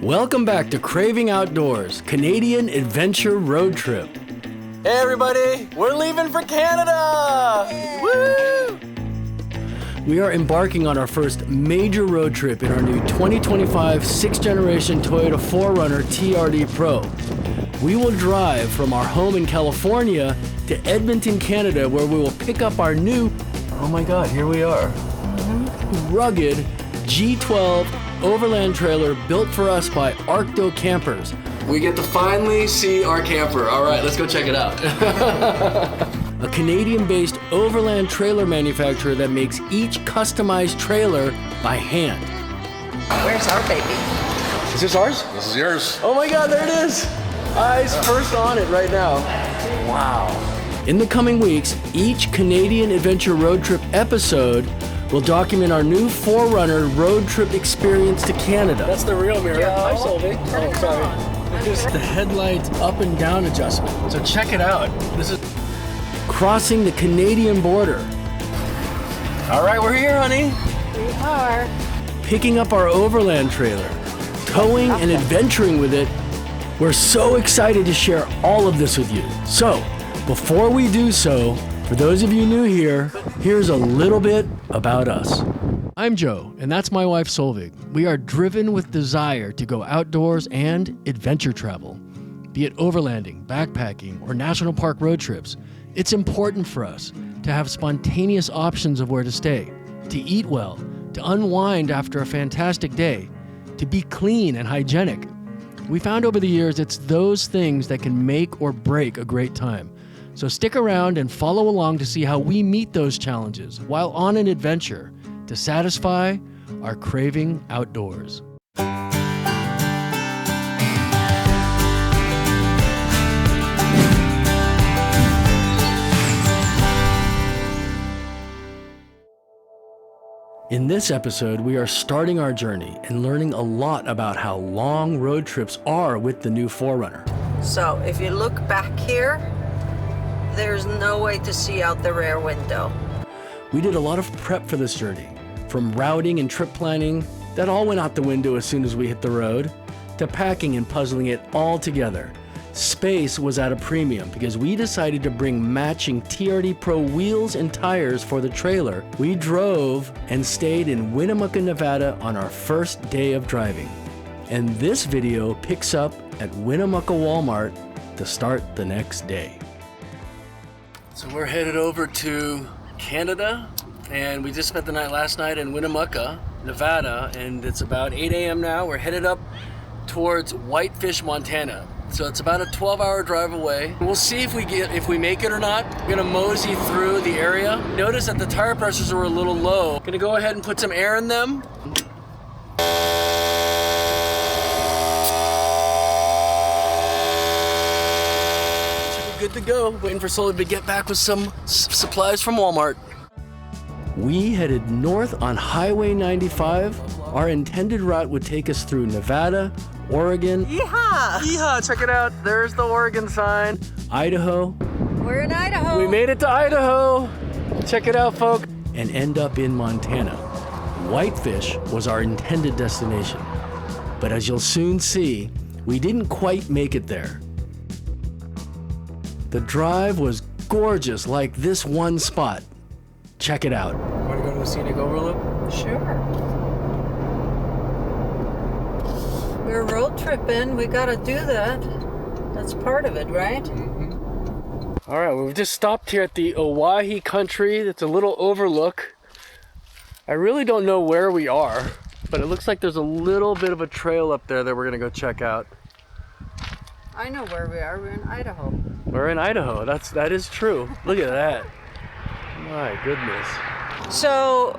Welcome back to Craving Outdoors, Canadian Adventure Road Trip. Hey everybody, we're leaving for Canada! Yay. Woo! We are embarking on our first major road trip in our new 2025 6th generation Toyota 4Runner TRD Pro. We will drive from our home in California to Edmonton, Canada, where we will pick up our new, oh my God, here we are, rugged G12 Overland trailer built for us by Arkto Campers. We get to finally see our camper. All right, let's go check it out. A Canadian-based overland trailer manufacturer that makes each customized trailer by hand. Where's our baby? Is this ours? This is yours. Oh my God, there it is. Eyes first on it right now. Wow. In the coming weeks, each Canadian Adventure Road Trip episode will document our new 4Runner road trip experience to Canada. That's the real mirror. Hi, Sylvie. Oh, sorry. This is the headlight up and down adjustment. So check it out. This is crossing the Canadian border. All right, we're here, honey. We are. Picking up our overland trailer, towing and adventuring with it. We're so excited to share all of this with you. So, before we do so, for those of you new here, here's a little bit about us. I'm Joe, and that's my wife Solveig. We are driven with desire to go outdoors and adventure travel. Be it overlanding, backpacking, or national park road trips, it's important for us to have spontaneous options of where to stay, to eat well, to unwind after a fantastic day, to be clean and hygienic. We found over the years it's those things that can make or break a great time. So stick around and follow along to see how we meet those challenges while on an adventure to satisfy our craving outdoors. In this episode, we are starting our journey and learning a lot about how long road trips are with the new 4Runner. So if you look back here, there's no way to see out the rear window. We did a lot of prep for this journey, from routing and trip planning, that all went out the window as soon as we hit the road, to packing and puzzling it all together. Space was at a premium because we decided to bring matching TRD Pro wheels and tires for the trailer. We drove and stayed in Winnemucca, Nevada on our first day of driving. And this video picks up at Winnemucca Walmart to start the next day. So we're headed over to Canada, and we just spent the night last night in Winnemucca, Nevada, and it's about 8 a.m. now. We're headed up towards Whitefish, Montana. So it's about a 12-hour drive away. We'll see if we make it or not. We're gonna mosey through the area. Notice that the tire pressures were a little low. Gonna go ahead and put some air in them. Good to go. Waiting for Sully to get back with some supplies from Walmart. We headed north on Highway 95. Our intended route would take us through Nevada, Oregon. Yeehaw! Yeehaw, check it out. There's the Oregon sign. Idaho. We're in Idaho. We made it to Idaho. Check it out, folk. And end up in Montana. Whitefish was our intended destination. But as you'll soon see, we didn't quite make it there. The drive was gorgeous, like this one spot. Check it out. Want to go to the Scenic overlook? Sure. We're road tripping. We gotta do that. That's part of it, right? Mm-hmm. All right, we've just stopped here at the Owyhee Country. It's a little overlook. I really don't know where we are, but it looks like there's a little bit of a trail up there that we're gonna go check out. I know where we are. We're in Idaho. We're in Idaho. That is true. Look at that. My goodness. So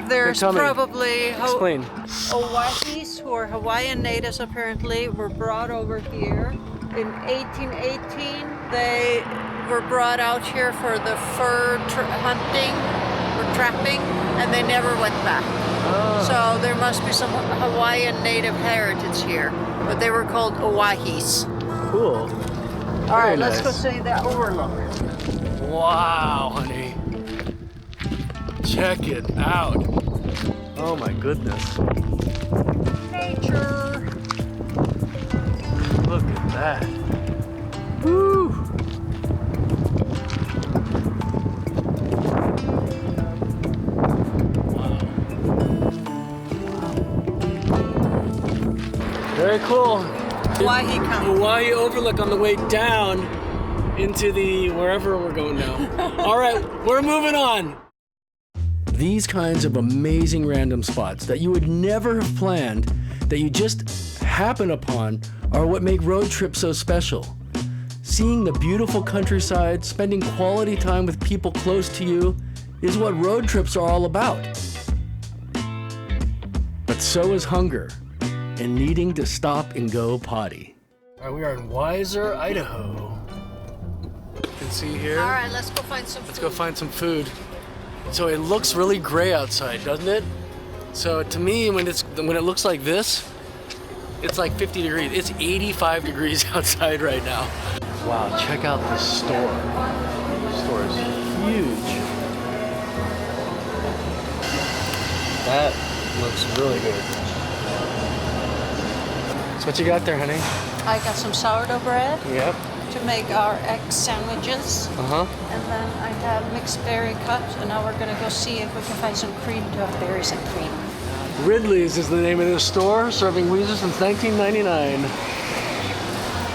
there's probably Explain. Owahis, who are Hawaiian natives apparently, were brought over here in 1818. They were brought out here for the fur hunting or trapping, and they never went back. Oh. So there must be some Hawaiian native heritage here, but they were called Owahis. Cool. All right, let's go see the overlook. Wow, honey. Check it out. Oh my goodness. Nature. that. Woo! Wow. Very cool. Hawaii overlook on the way down into the wherever we're going now. All right, we're moving on. These kinds of amazing random spots that you would never have planned, that you just happen upon, are what make road trips so special. Seeing the beautiful countryside, spending quality time with people close to you, is what road trips are all about. But so is hunger and needing to stop and go potty. All right, we are in Weezer, Idaho. You can see here. All right, let's go find some food. Let's go find some food. So it looks really gray outside, doesn't it? So to me, when it looks like this, it's like 50 degrees. It's 85 degrees outside right now. Wow, check out the store. The store is huge. That looks really good. So what you got there, honey? I got some sourdough bread. Yep. To make our egg sandwiches. And then I have mixed berry cups, and now we're gonna go see if we can find some cream to have berries and cream. Ridley's is the name of this store, serving Weezer since 1999.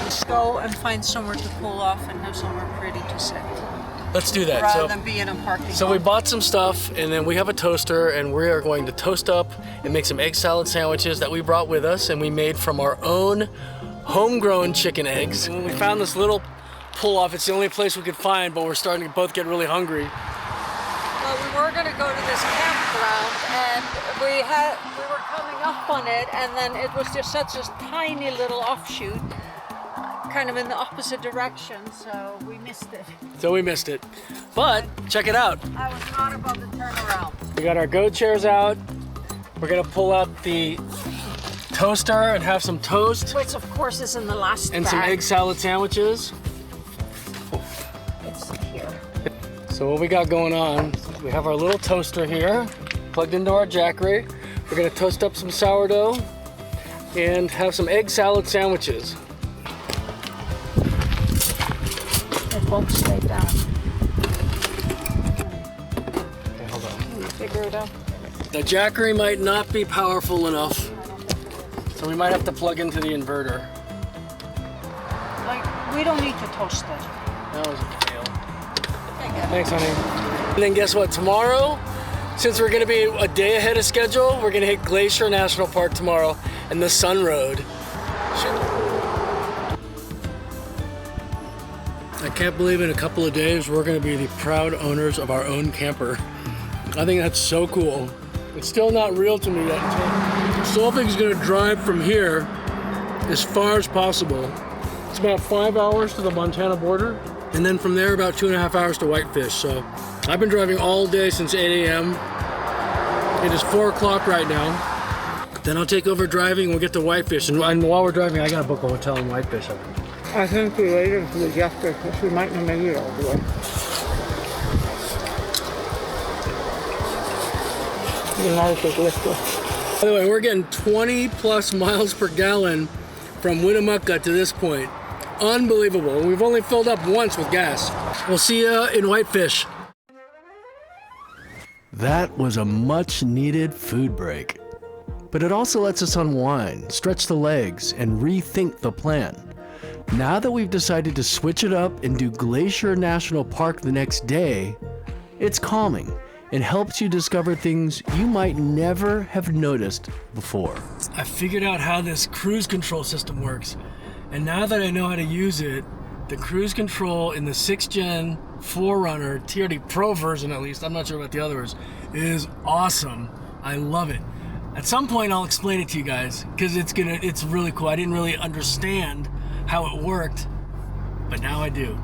Let's go and find somewhere to pull off and have somewhere pretty to sit. Let's do that. Rather than be in a parking lot. So we bought some stuff, and then we have a toaster, and we are going to toast up and make some egg salad sandwiches that we brought with us, and we made from our own homegrown chicken eggs. When we found this little pull-off, it's the only place we could find, but we're starting to both get really hungry. Well, we were going to go to this campground, and we were coming up on it, and then it was just such a tiny little offshoot, kind of in the opposite direction, so we missed it. But check it out. I was not about to turn around. We got our go chairs out. We're gonna pull out the toaster and have some toast. Which of course is in the last and bag. some egg salad sandwiches. It's here. So what we got going on, we have our little toaster here, plugged into our Jackery. We're gonna toast up some sourdough and have some egg salad sandwiches. It won't stay down. Okay, hold on. Can you figure it out? The Jackery might not be powerful enough, so we might have to plug into the inverter. Like, we don't need to toast it. That was a fail. Thanks, honey. And then guess what? Tomorrow, since we're gonna be a day ahead of schedule, we're gonna hit Glacier National Park tomorrow and the Sun Road. I can't believe in a couple of days we're gonna be the proud owners of our own camper. I think that's so cool. It's still not real to me yet. Solvig's gonna drive from here as far as possible. It's about 5 hours to the Montana border, and then from there about 2.5 hours to Whitefish. So I've been driving all day since 8 a.m. It is 4 o'clock right now. Then I'll take over driving and we'll get to Whitefish. And while we're driving, I gotta book a hotel in Whitefish. I think we waited until the after, because we might not make it all the way. By the way, we're getting 20 plus miles per gallon from Winnemucca to this point. Unbelievable. We've only filled up once with gas. We'll see you in Whitefish. That was a much needed food break. But it also lets us unwind, stretch the legs, and rethink the plan. Now that we've decided to switch it up and do Glacier National Park the next day, it's calming and helps you discover things you might never have noticed before. I figured out how this cruise control system works, and now that I know how to use it, the cruise control in the 6th gen 4Runner TRD Pro version, at least, I'm not sure about the others, is awesome. I love it. At some point I'll explain it to you guys, because it's really cool. I didn't really understand how it worked, but now I do.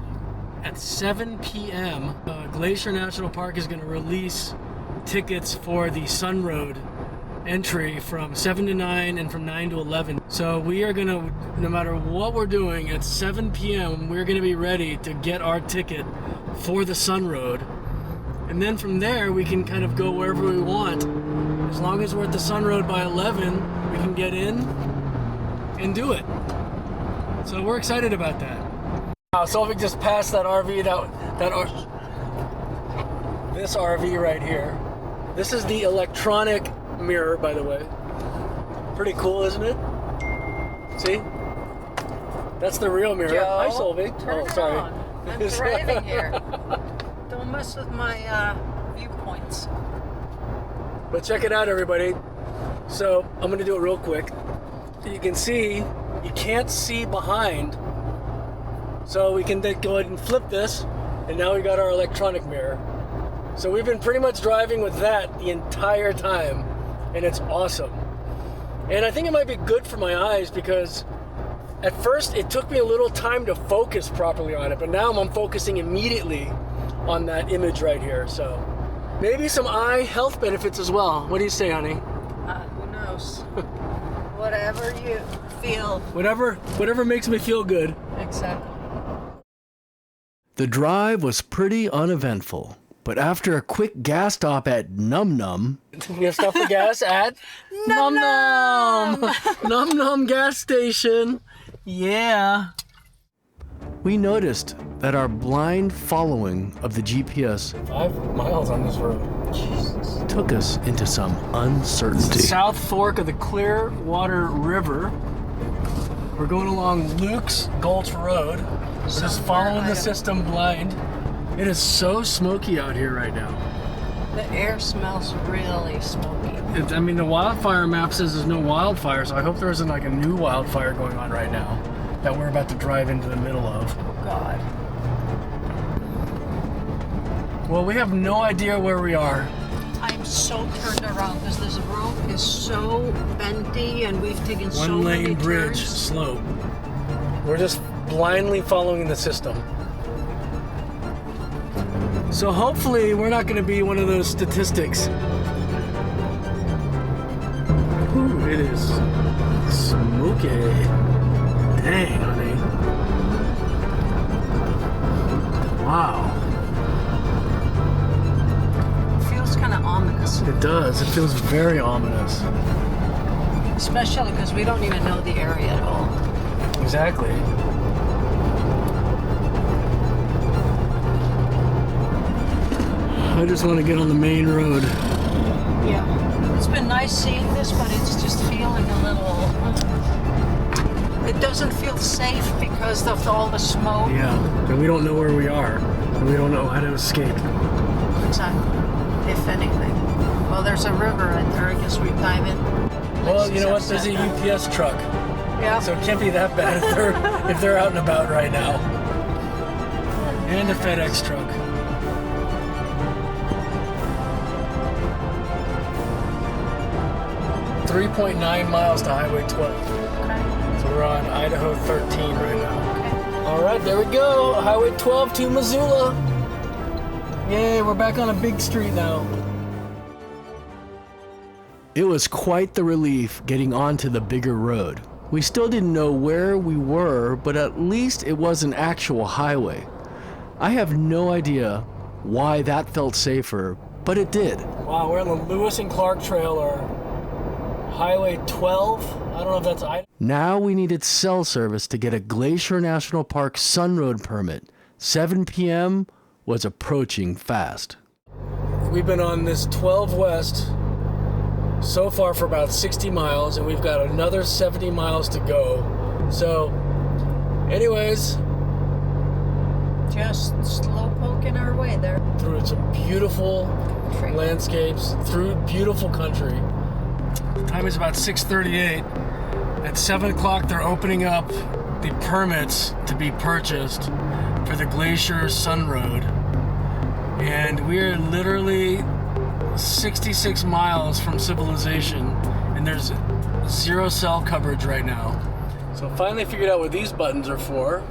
At 7 p.m., Glacier National Park is going to release tickets for the Sun Road entry from 7 to 9 and from 9 to 11. So we are going to, no matter what we're doing, at 7 p.m., we're going to be ready to get our ticket for the Sun Road. And then from there, we can kind of go wherever we want. As long as we're at the Sun Road by 11, we can get in and do it. So we're excited about that. Wow, so we just passed that RV, this RV right here. This is the electronic mirror, by the way. Pretty cool, isn't it? See? That's the real mirror. Joe, Hi, Solveig. turn it on. I'm driving here. Don't mess with my viewpoints. But check it out, everybody. So I'm gonna do it real quick. You can see, you can't see behind. So we can then go ahead and flip this, and now we got our electronic mirror. So we've been pretty much driving with that the entire time, and it's awesome. And I think it might be good for my eyes because at first it took me a little time to focus properly on it, but now I'm focusing immediately on that image right here. So maybe some eye health benefits as well. What do you say, honey? Who knows? Whatever you feel. Whatever makes me feel good. Exactly. The drive was pretty uneventful, but after a quick gas stop at Num Num, we have stop for gas at Num Num Num Num gas station. Yeah. We noticed that our blind following of the GPS 5 miles on this road took us into some uncertainty. South Fork of the Clearwater River. We're going along Luke's Gulch Road. We're just following the system blind. It is so smoky out here right now. The air smells really smoky. I mean, the wildfire map says there's no wildfire, so I hope there isn't like a new wildfire going on right now that we're about to drive into the middle of. Oh, God. Well, we have no idea where we are. I'm so turned around because this road is so bendy and we've taken so many One lane bridge turns. slope. We're just blindly following the system. So hopefully we're not going to be one of those statistics. Ooh, it is smoky. Dang, honey. Wow. It feels kind of ominous. It does. It feels very ominous. Especially because we don't even know the area at all. Exactly. I just want to get on the main road. Yeah. It's been nice seeing this, but it's just feeling a little... It doesn't feel safe because of all the smoke. Yeah, and we don't know where we are. And we don't know how to escape. Exactly. If anything. Well, there's a river right there. I guess we dive in. Well, you know what? There's a UPS truck. Yeah. So it can't be that bad if they're out and about right now. And a FedEx truck. .9 miles to Highway 12. Okay. So we're on Idaho 13 right now. Okay. All right, there we go. Highway 12 to Missoula. Yay, we're back on a big street now. It was quite the relief getting onto the bigger road. We still didn't know where we were, but at least it was an actual highway. I have no idea why that felt safer, but it did. Wow, we're on the Lewis and Clark Trail, or Highway 12. I don't know if that's Idaho. Now we needed cell service to get a Glacier National Park Sun Road permit. 7 p.m. was approaching fast. We've been on this 12 West so far for about 60 miles, and we've got another 70 miles to go. So, anyways, Just slow poking our way there. through some beautiful landscapes, through beautiful country. Time is about 6:38. At 7 o'clock, they're opening up the permits to be purchased for the Glacier Sun Road. And we're literally 66 miles from civilization, and there's zero cell coverage right now. So finally figured out what these buttons are for.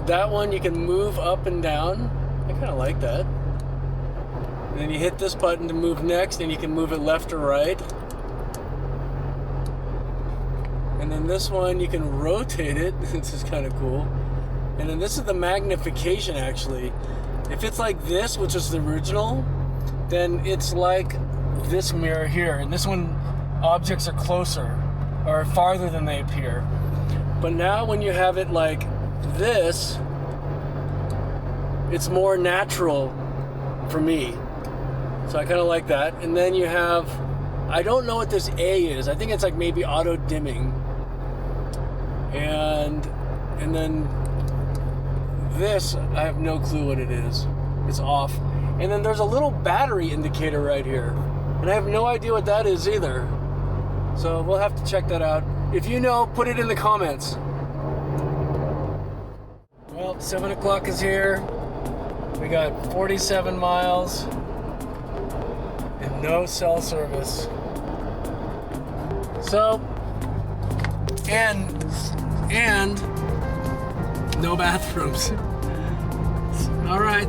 That one you can move up and down. I kind of like that. And then you hit this button to move next, and you can move it left or right. And then this one you can rotate it. This is kind of cool. And then this is the magnification, actually. If it's like this, which is the original, then it's like this mirror here. And this one, objects are closer or farther than they appear. But now when you have it like this, it's more natural for me. So I kind of like that. And then you have, I don't know what this A is. I think it's like maybe auto dimming. And then this, I have no clue what it is. It's off. And then there's a little battery indicator right here. And I have no idea what that is either. So we'll have to check that out. If you know, put it in the comments. Well, 7 o'clock is here. We got 47 miles and no cell service. So, and no bathrooms. All right,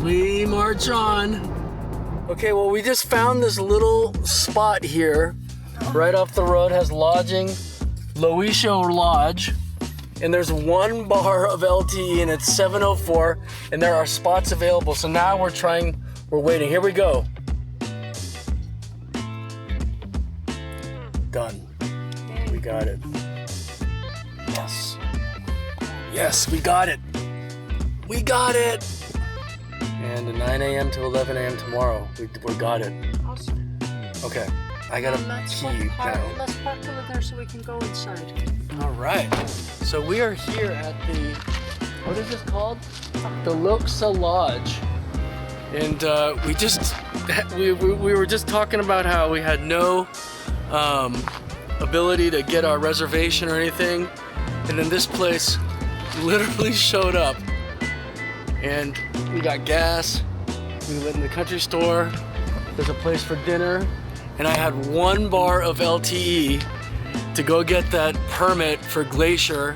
we march on. Okay, well, we just found this little spot here, right off the road, has lodging, Lochsa Lodge, and there's 1 bar of LTE, and it's 7:04, and there are spots available. So now we're waiting. Here we go. Done. We got it. Yes. Yes, we got it. We got it. And 9 a.m. to 11 a.m. tomorrow. We got it. Awesome. Okay. I got a key now. Let's park over there so we can go inside. All right. So we are here at the, what is this called? The Lochsa Lodge. And we were just talking about how we had no ability to get our reservation or anything. And then this place literally showed up. And we got gas. We went in the country store. There's a place for dinner. And I had 1 bar of LTE to go get that permit for Glacier,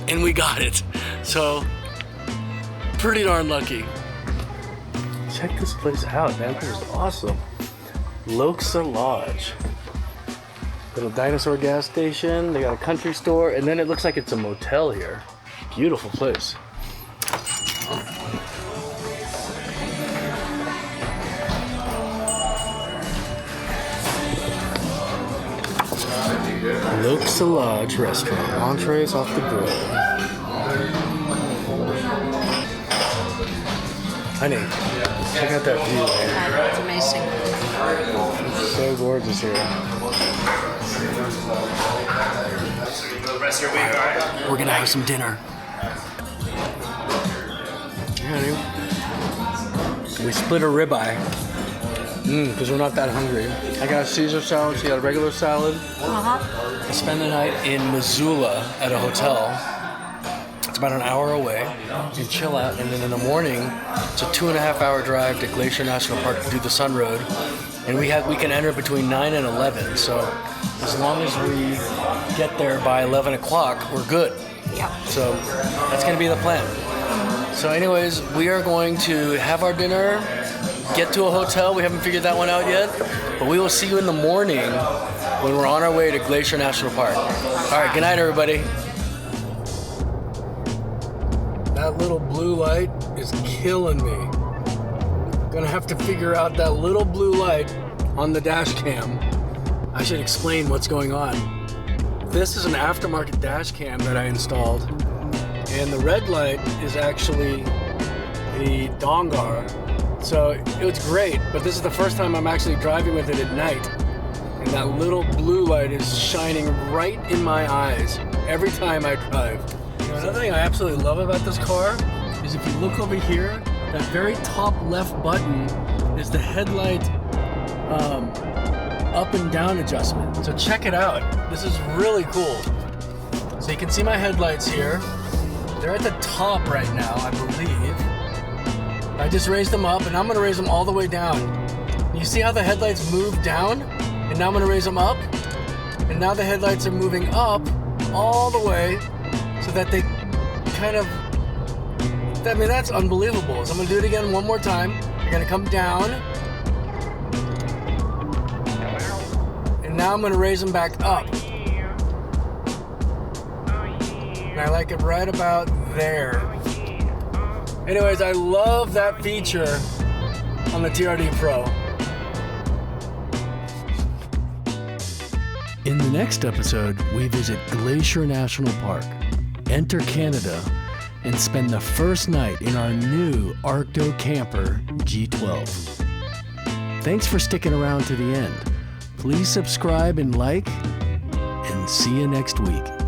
and we got it. So, pretty darn lucky. Check this place out, man. This is awesome. Lochsa Lodge. Little dinosaur gas station. They got a country store, and then it looks like it's a motel here. Beautiful place. Lochsa Lodge restaurant. Entrees off the grill. Honey, check out that view, man. It's amazing. It's so gorgeous here. We're gonna have some dinner. We split a ribeye. Because we're not that hungry. I got a Caesar salad, she got a regular salad. I spent the night in Missoula at a hotel. It's about an hour away. You chill out, and then in the morning, it's a 2.5-hour drive to Glacier National Park to do the Sun Road. And we can enter between 9 and 11. So as long as we get there by 11 o'clock, we're good. Yeah. So that's gonna be the plan. So anyways, we are going to have our dinner, get to a hotel. We haven't figured that one out yet, but we will see you in the morning when we're on our way to Glacier National Park. All right, good night, everybody. That little blue light is killing me. Gonna have to figure out that little blue light on the dash cam. I should explain what's going on. This is an aftermarket dash cam that I installed, and the red light is actually the dongar. So it was great, but this is the first time I'm actually driving with it at night. And that little blue light is shining right in my eyes every time I drive. Another thing I absolutely love about this car is if you look over here, that very top left button is the headlight up and down adjustment. So check it out. This is really cool. So you can see my headlights here. They're at the top right now, I believe. I just raised them up, and I'm gonna raise them all the way down. You see how the headlights move down? And now I'm gonna raise them up. And now the headlights are moving up all the way so that they kind of, I mean, that's unbelievable. So I'm gonna do it again one more time. You're gonna come down. And now I'm gonna raise them back up. And I like it right about there. Anyways, I love that feature on the TRD Pro. In the next episode, we visit Glacier National Park, enter Canada, and spend the first night in our new Arkto Camper G12. Thanks for sticking around to the end. Please subscribe and like, and see you next week.